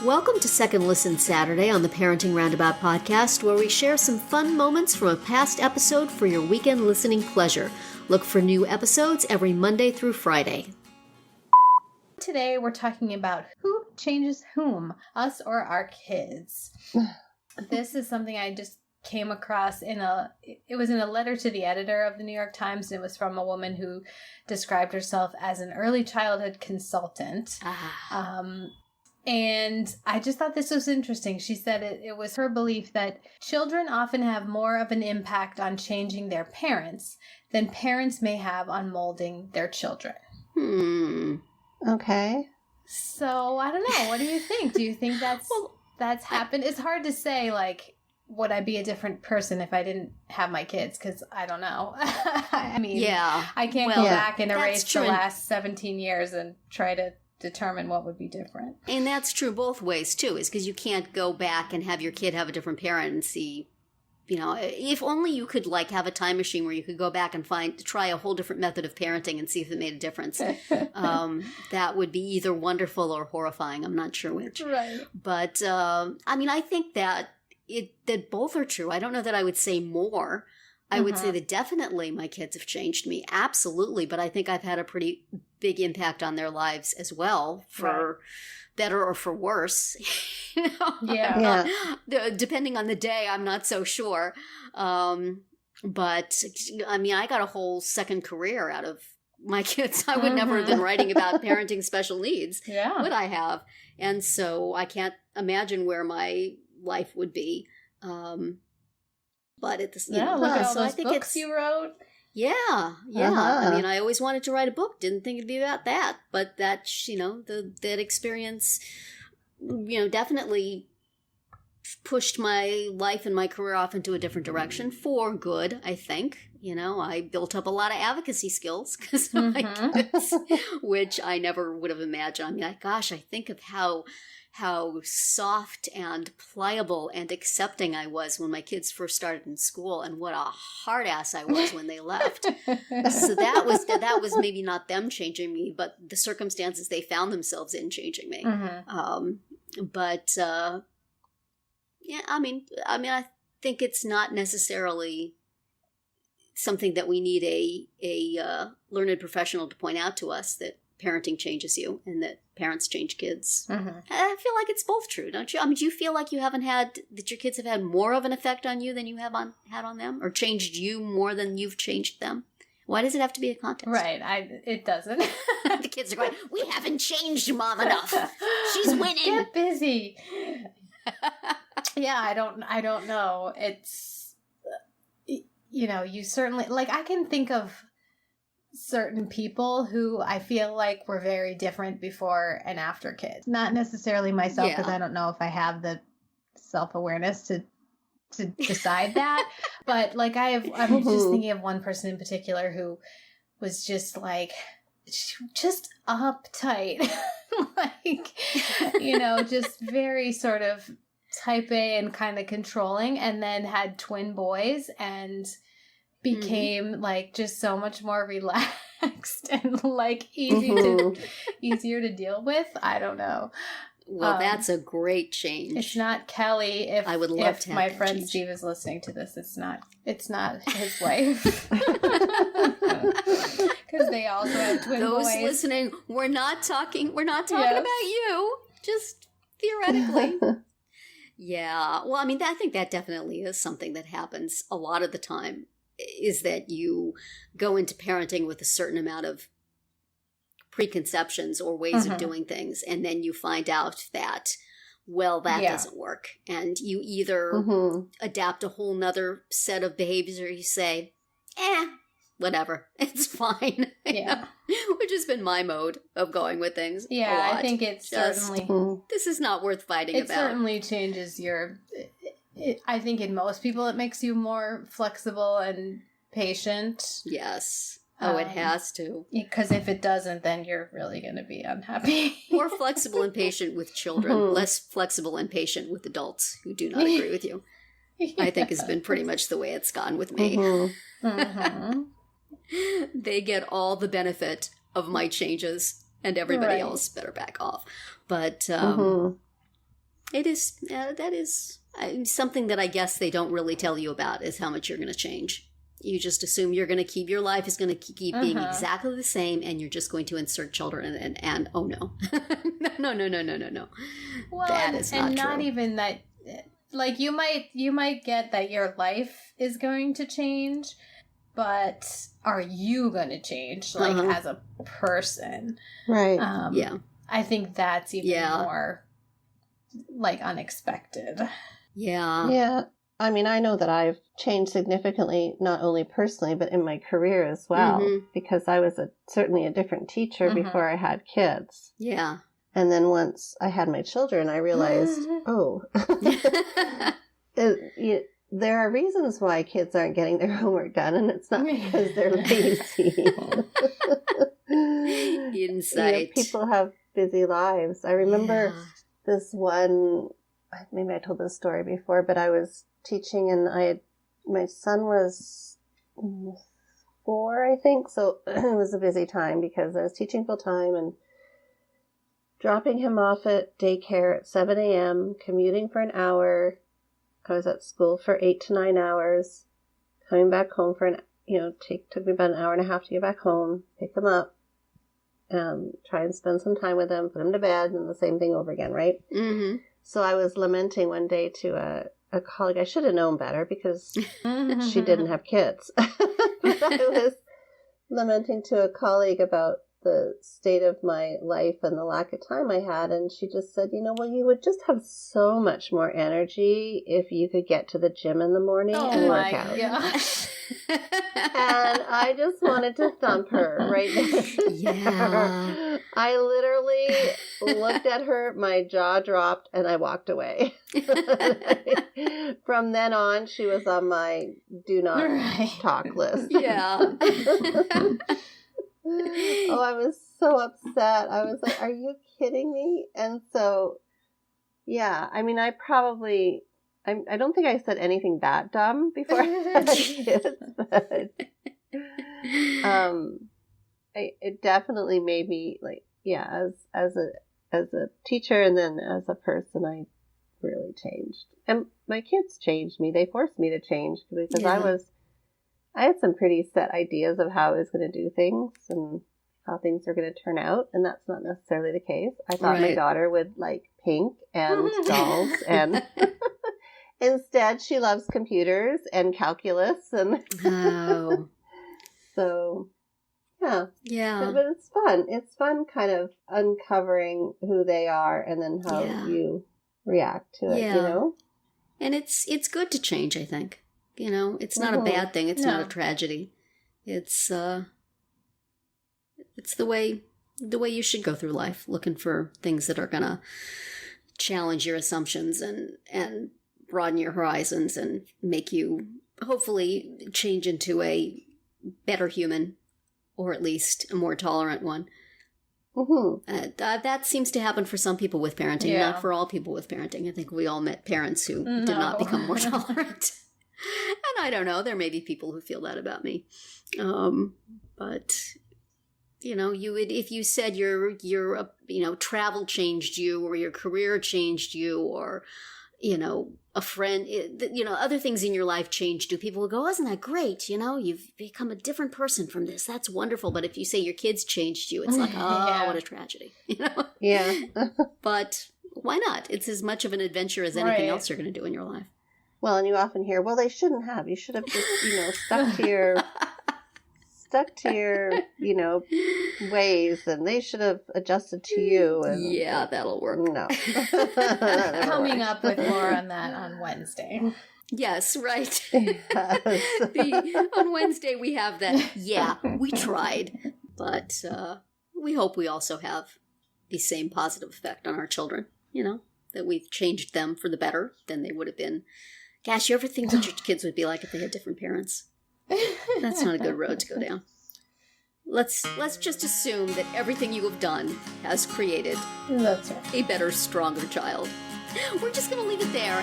Welcome to Second Listen Saturday on the Parenting Roundabout podcast, where we share some fun moments from a past episode for your weekend listening pleasure. Look for new episodes every Monday through Friday. Today we're talking about who changes whom, us or our kids. This is something I just came across it was in a letter to the editor of the New York Times, and it was from a woman who described herself as an early childhood consultant. And I just thought this was interesting. She said it was her belief that children often have more of an impact on changing their parents than parents may have on molding their children. Okay. So, I don't know. What do you think? Do you think that's happened? It's hard to say, like, would I be a different person if I didn't have my kids? Because I don't know. I mean, I can't go back and erase the last 17 years and try to determine what would be different. And that's true both ways, too, is because you can't go back and have your kid have a different parent and see, if only you could, like, have a time machine where you could go back and try a whole different method of parenting and see if it made a difference. That would be either wonderful or horrifying. I'm not sure which. Right. But, I think that both are true. I don't know that I would say more. I would say that definitely my kids have changed me. Absolutely. But I think I've had a pretty big impact on their lives as well, for better or for worse. Depending on the day, I'm not so sure. But I got a whole second career out of my kids. I would never have been writing about parenting special needs. Would I have? And so I can't imagine where my life would be. But at this, look at all those books you wrote. I always wanted to write a book. Didn't think it'd be about that, but that that experience, definitely pushed my life and my career off into a different direction for good. I think I built up a lot of advocacy skills because of my kids, which I never would have imagined. I think of how soft and pliable and accepting I was when my kids first started in school, and what a hard ass I was when they left. So that was maybe not them changing me, but the circumstances they found themselves in changing me. I think it's not necessarily something that we need a learned professional to point out to us, that parenting changes you and that parents change kids. I feel like it's both true, don't you? Do you feel like that your kids have had more of an effect on you than you have had on them, or changed you more than you've changed them? Why does it have to be a contest? Right, it doesn't. The kids are going, we haven't changed Mom enough. She's winning. Get busy. I don't know. It's, you certainly, like, I can think of certain people who I feel like were very different before and after kids. Not necessarily myself, because I don't know if I have the self-awareness to decide that. But like I'm just thinking of one person in particular who was just like, just uptight. Like, just very sort of type A and kind of controlling, and then had twin boys and became like just so much more relaxed and like easier to deal with. I don't know. Well, that's a great change. It's not Kelly. If I would love to have my that friend change. Steve is listening to this, it's not his wife. Because they also have twin boys. Those listening, we're not talking about you. Just theoretically. Yeah. Well, I think that definitely is something that happens a lot of the time, is that you go into parenting with a certain amount of preconceptions or ways of doing things, and then you find out that, that doesn't work. And you either adapt a whole nother set of behaviors, or you say, whatever, it's fine. Which has been my mode of going with things. Yeah, a lot. I think it's certainly... This is not worth fighting about. It certainly changes your... I think in most people it makes you more flexible and patient. Yes. Oh, it has to. Because if it doesn't, then you're really going to be unhappy. More flexible and patient with children, less flexible and patient with adults who do not agree with you. I think has been pretty much the way it's gone with me. They get all the benefit of my changes, and everybody Right. else better back off. But it is that is something that I guess they don't really tell you about, is how much you're going to change. You just assume you're going to keep, your life is going to keep being exactly the same, and you're just going to insert children, and oh no. No. Well, That is not and not true. even that. Like, you might get that your life is going to change, but are you going to change, like, as a person? Right. Yeah. I think that's even Yeah. more, like, unexpected. Yeah. Yeah. I mean, I know that I've changed significantly, not only personally, but in my career as well, Mhm. because I was certainly a different teacher Mhm. before I had kids. Yeah. And then once I had my children, I realized, there are reasons why kids aren't getting their homework done, and it's not because they're lazy. Insight. People have busy lives. I remember Yeah. this one, maybe I told this story before, but I was teaching, and my son was 4, I think, so it was a busy time because I was teaching full time and dropping him off at daycare at 7 a.m., commuting for an hour. I was at school for 8 to 9 hours, coming back home for took me about an hour and a half to get back home, pick him up, try and spend some time with him, put him to bed, and the same thing over again, right? Mm-hmm. So I was lamenting one day to a colleague. I should have known better because she didn't have kids. But I was lamenting to a colleague about the state of my life and the lack of time I had, and she just said, well, you would just have so much more energy if you could get to the gym in the morning and work out. gosh. And I just wanted to thump her right there. Yeah. I literally looked at her, my jaw dropped, and I walked away. From then on, she was on my do not talk list. Yeah. Oh, I was so upset. I was like, are you kidding me? And so, yeah, I mean, I don't think I said anything that dumb before I had kids, but it definitely made me, like, yeah, as a teacher and then as a person, I really changed. And my kids changed me. They forced me to change because I had some pretty set ideas of how I was going to do things and how things are going to turn out, and that's not necessarily the case. I thought my daughter would like pink and dolls, and instead she loves computers and calculus, and so yeah. But it's fun. It's fun kind of uncovering who they are and then how you react to it, And it's good to change, I think. It's not a bad thing. It's not a tragedy. It's the way you should go through life, looking for things that are gonna challenge your assumptions and broaden your horizons and make you hopefully change into a better human, or at least a more tolerant one. That seems to happen for some people with parenting, not for all people with parenting. I think we all met parents who did not become more tolerant. And I don't know, there may be people who feel that about me. But, if you said your travel changed you, or your career changed you, or, a friend, other things in your life changed you, people will go, isn't that great? You've become a different person from this. That's wonderful. But if you say your kids changed you, it's like, what a tragedy. Yeah. But why not? It's as much of an adventure as anything else you're going to do in your life. Well, and you often hear, well, they shouldn't have. You should have just, stuck to your, ways, and they should have adjusted to you. And, yeah, that'll work. No. Coming up with more on that on Wednesday. Yes, right. Yes. On Wednesday we have that, we tried. But we hope we also have the same positive effect on our children, that we've changed them for the better than they would have been. Gosh, you ever think what your kids would be like if they had different parents? That's not a good road to go down. Let's just assume that everything you have done has created That's right. a better, stronger child. We're just going to leave it there.